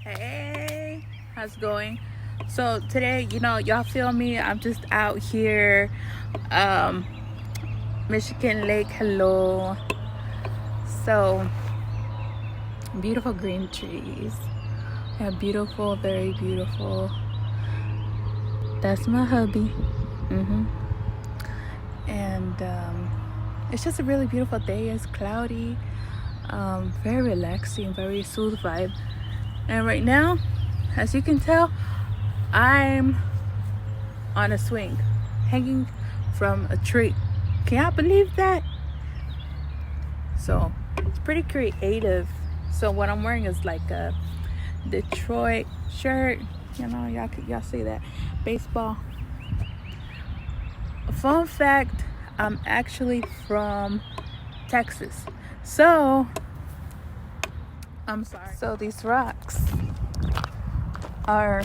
Hey, how's it going? So today, y'all feel me? I'm just out here, um, Michigan Lake. Hello. So beautiful green trees. Yeah, beautiful, very beautiful. That's my hubby. And it's just a really beautiful day. It's cloudy, very relaxing, very smooth vibe. And right now, as you can tell, I'm on a swing, hanging from a tree. Can y'all believe that? So it's pretty creative. So what I'm wearing is like a Detroit shirt. Y'all see that? Baseball. Fun fact, I'm actually from Texas. So I'm sorry. So these rocks are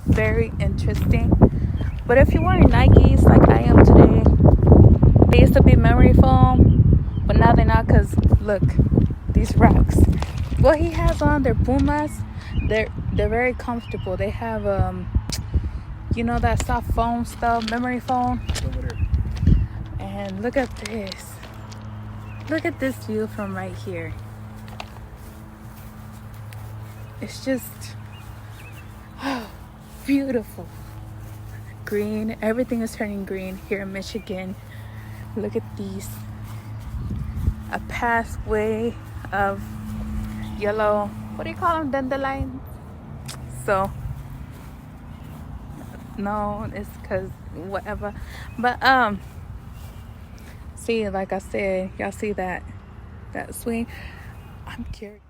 very interesting. But if you're wearing Nikes like I am today, they used to be memory foam, but now they're not, because look, these rocks. What he has on, they're Pumas. They're very comfortable. They have that soft foam stuff, memory foam. And look at this. Look at this view from right here. It's just beautiful. Green. Everything is turning green here in Michigan. Look at these. A pathway of yellow, what do you call them? Dandelions. So, no, it's because whatever. But, see, like I said, y'all see that swing? I'm curious.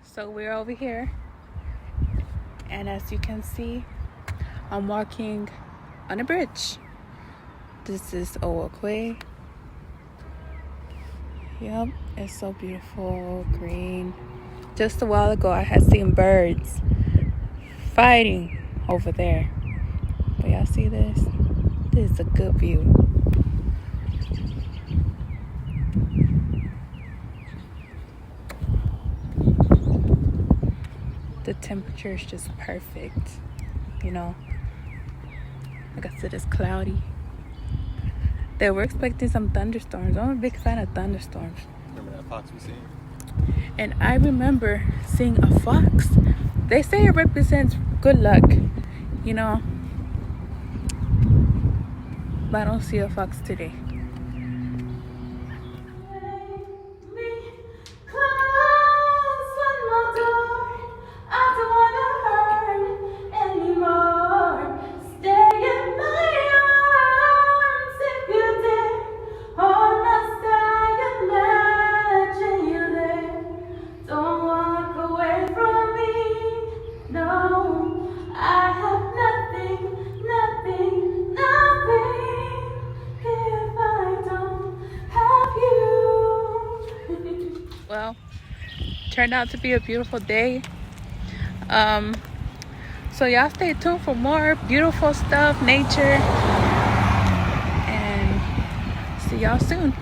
So we're over here, and as you can see, I'm walking on a bridge. This is Owakwe. Yep, it's so beautiful, green. Just a while ago, I had seen birds fighting over there. But y'all see this? This is a good view. The temperature is just perfect, Like I said, it's cloudy. They were expecting some thunderstorms. I'm a big fan of thunderstorms. Remember that fox we seen? And I remember seeing a fox. They say it represents good luck, But I don't see a fox today. Well, turned out to be a beautiful day. So y'all stay tuned for more beautiful stuff, nature, and see y'all soon.